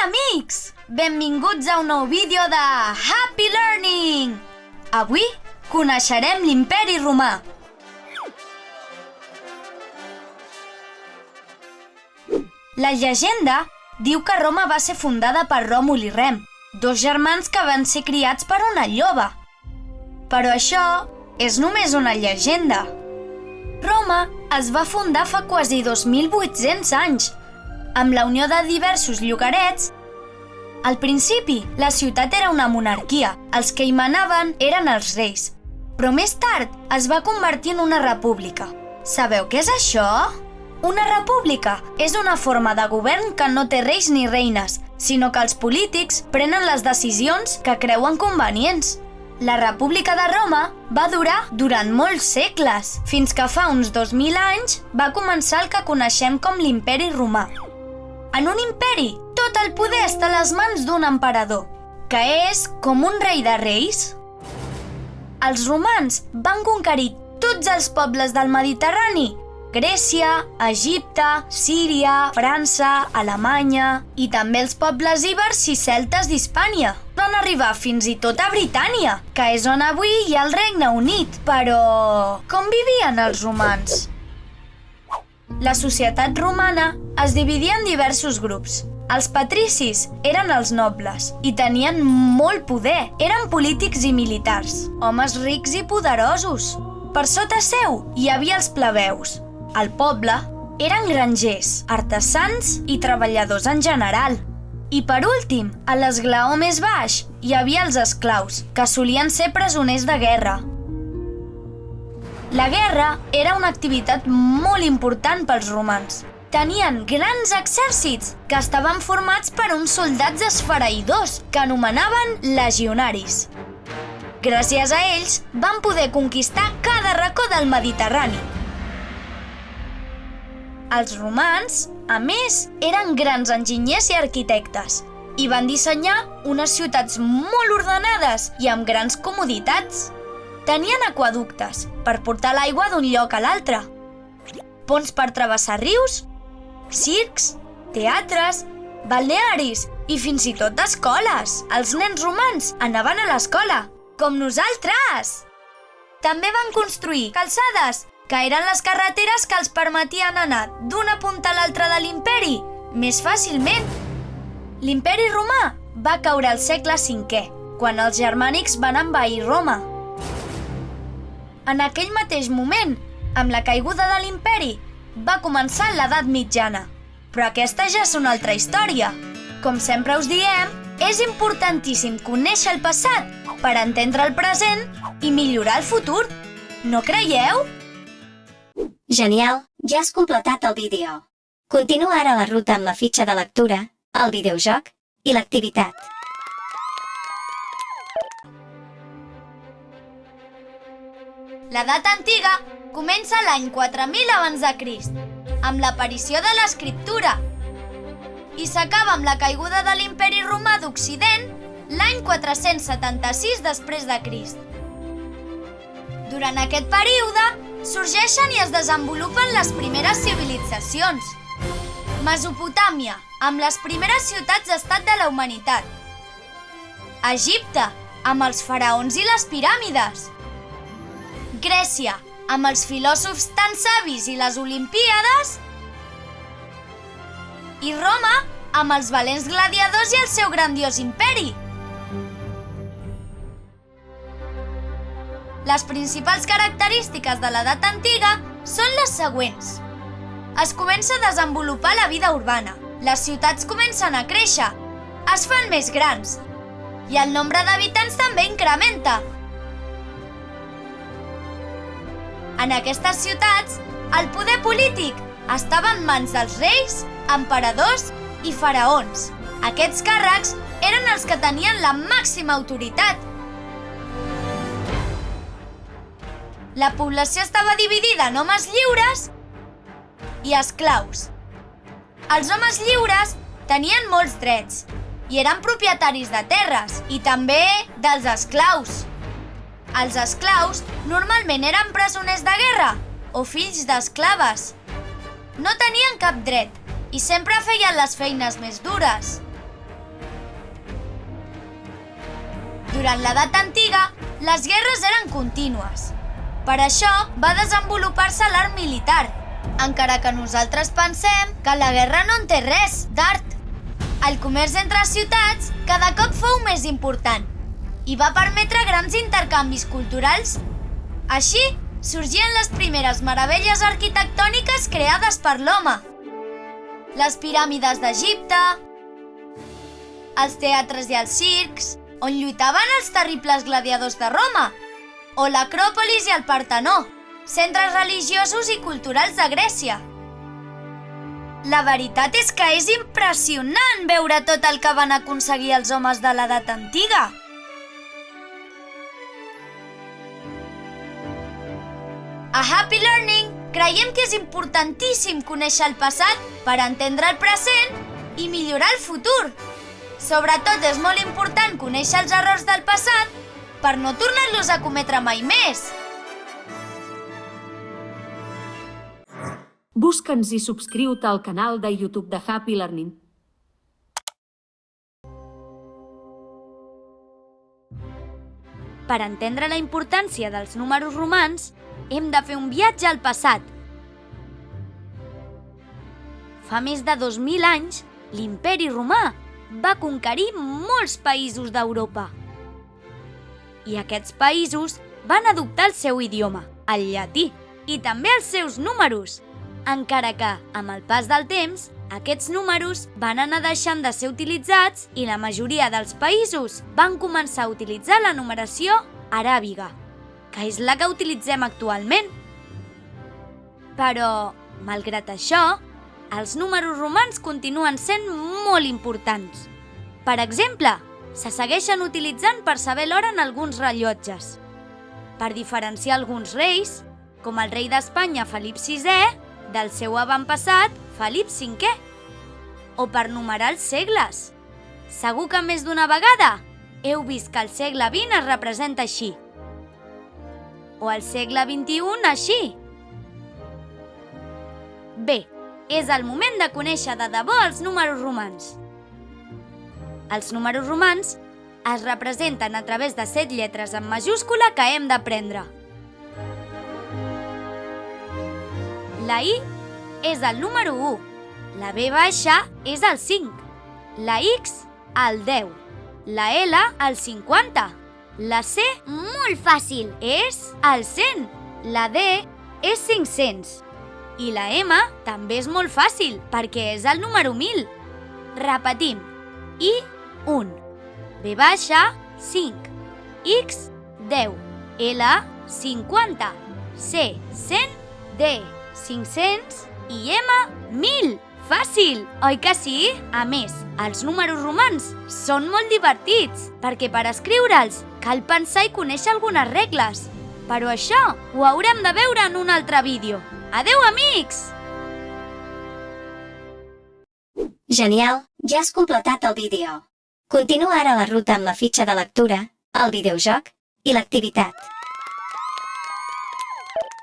Hola, amics! Benvinguts a un nou vídeo de Happy Learning! Avui coneixerem l'Imperi Romà. La llegenda diu que Roma va ser fundada per Ròmul i Rem, dos germans que van ser criats per una lloba. Però això és només una llegenda. Roma es va fundar fa quasi 2.800 anys, amb la unió de diversos llogarets. Al principi, la ciutat era una monarquia, els que hi manaven eren els reis, però més tard es va convertir en una república. Sabeu què és això? Una república és una forma de govern que no té reis ni reines, sinó que els polítics prenen les decisions que creuen convenients. La República de Roma va durar durant molts segles, fins que fa uns 2.000 anys va començar el que coneixem com l'Imperi Romà. En un imperi, tot el poder està a les mans d'un emperador, que és com un rei de reis. Els romans van conquerir tots els pobles del Mediterrani: Grècia, Egipte, Síria, França, Alemanya i també els pobles ibers i celtes d'Hispània. Van arribar fins i tot a Britània, que és on avui hi ha el Regne Unit. Però com vivien els romans? La societat romana es dividia en diversos grups. Els patricis eren els nobles i tenien molt poder. Eren polítics i militars, homes rics i poderosos. Per sota seu hi havia els plebeus. Al poble eren grangers, artesans i treballadors en general. I per últim, a l'esglaó més baix, hi havia els esclaus, que solien ser presoners de guerra. La guerra era una activitat molt important pels romans. Tenien grans exèrcits que estaven formats per uns soldats esfereïdors que anomenaven legionaris. Gràcies a ells van poder conquistar cada racó del Mediterrani. Els romans, a més, eren grans enginyers i arquitectes i van dissenyar unes ciutats molt ordenades i amb grans comoditats. Tenien aqüeductes per portar l'aigua d'un lloc a l'altre, ponts per travessar rius, circs, teatres, balnearis i fins i tot escoles. Els nens romans anaven a l'escola, com nosaltres! També van construir calçades, que eren les carreteres que els permetien anar d'una punta a l'altra de l'imperi més fàcilment. L'Imperi Romà va caure al segle V, quan els germànics van envair Roma. En aquell mateix moment, amb la caiguda de l'imperi, va començar l'edat mitjana. Però aquesta ja és una altra història. Com sempre us diem, és importantíssim conèixer el passat per entendre el present i millorar el futur. No creieu? Genial, ja has completat el vídeo. Continua ara la ruta amb la fitxa de lectura, el videojoc i l'activitat. L'edat antiga comença l'any 4000 abans de Crist, amb l'aparició de l'escriptura, i s'acaba amb la caiguda de l'Imperi Romà d'Occident l'any 476 després de Crist. Durant aquest període sorgeixen i es desenvolupen les primeres civilitzacions. Mesopotàmia, amb les primeres ciutats-estat de la humanitat. Egipte, amb els faraons i les piràmides. Grècia, amb els filòsofs tan savis i les olimpíades. I Roma, amb els valents gladiadors i el seu grandiós imperi. Les principals característiques de l'edat antiga són les següents. Es comença a desenvolupar la vida urbana, les ciutats comencen a créixer, es fan més grans i el nombre d'habitants també incrementa. En aquestes ciutats, el poder polític estava en mans dels reis, emperadors i faraons. Aquests càrrecs eren els que tenien la màxima autoritat. La població estava dividida en homes lliures i esclaus. Els homes lliures tenien molts drets i eren propietaris de terres i també dels esclaus. Els esclaus normalment eren presoners de guerra o fills d'esclaves. No tenien cap dret i sempre feien les feines més dures. Durant l'edat antiga, les guerres eren contínues. Per això va desenvolupar-se l'art militar, encara que nosaltres pensem que la guerra no en té res d'art. El comerç entre ciutats cada cop fou més important i va permetre grans intercanvis culturals. Així, sorgien les primeres meravelles arquitectòniques creades per l'home. Les piràmides d'Egipte, els teatres i els circs, on lluitaven els terribles gladiadors de Roma, o l'Acròpolis i el Partenó, centres religiosos i culturals de Grècia. La veritat és que és impressionant veure tot el que van aconseguir els homes de l'edat antiga. A Happy Learning creiem que és importantíssim conèixer el passat per entendre el present i millorar el futur. Sobretot és molt important conèixer els errors del passat per no tornar-los a cometre mai més. Busca'ns i subscriu-te al canal de YouTube de Happy Learning. Per entendre la importància dels números romans, hem de fer un viatge al passat. Fa més de 2.000 anys, l'Imperi Romà va conquerir molts països d'Europa. I aquests països van adoptar el seu idioma, el llatí, i també els seus números, encara que, amb el pas del temps, aquests números van anar deixant de ser utilitzats i la majoria dels països van començar a utilitzar la numeració aràbiga, que és la que utilitzem actualment. Però, malgrat això, els números romans continuen sent molt importants. Per exemple, se segueixen utilitzant per saber l'hora en alguns rellotges, per diferenciar alguns reis, com el rei d'Espanya Felip VI, del seu avantpassat Felip V, o per numerar els segles. Segur que més d'una vegada heu vist que el segle XX es representa així, o el segle XXI així. Bé, és el moment de conèixer de debò els números romans. Els números romans es representen a través de 7 lletres en majúscula que hem d'aprendre. La I és el número 1, la B baixa és el 5, la X el 10, la L el 50, la C, molt fàcil, és el 100, la D és 500 i la M també és molt fàcil perquè és el número 1000. Repetim, I, 1, B baixa, 5, X, 10, L, 50, C, 100, D, 500 i M, 1000. Fàcil, oi que sí? A més, els números romans són molt divertits, perquè per escriure'ls cal pensar i conèixer algunes regles. Però això ho haurem de veure en un altre vídeo. Adeu, amics! Genial, ja has completat el vídeo. Continua ara la ruta amb la fitxa de lectura, el videojoc i l'activitat.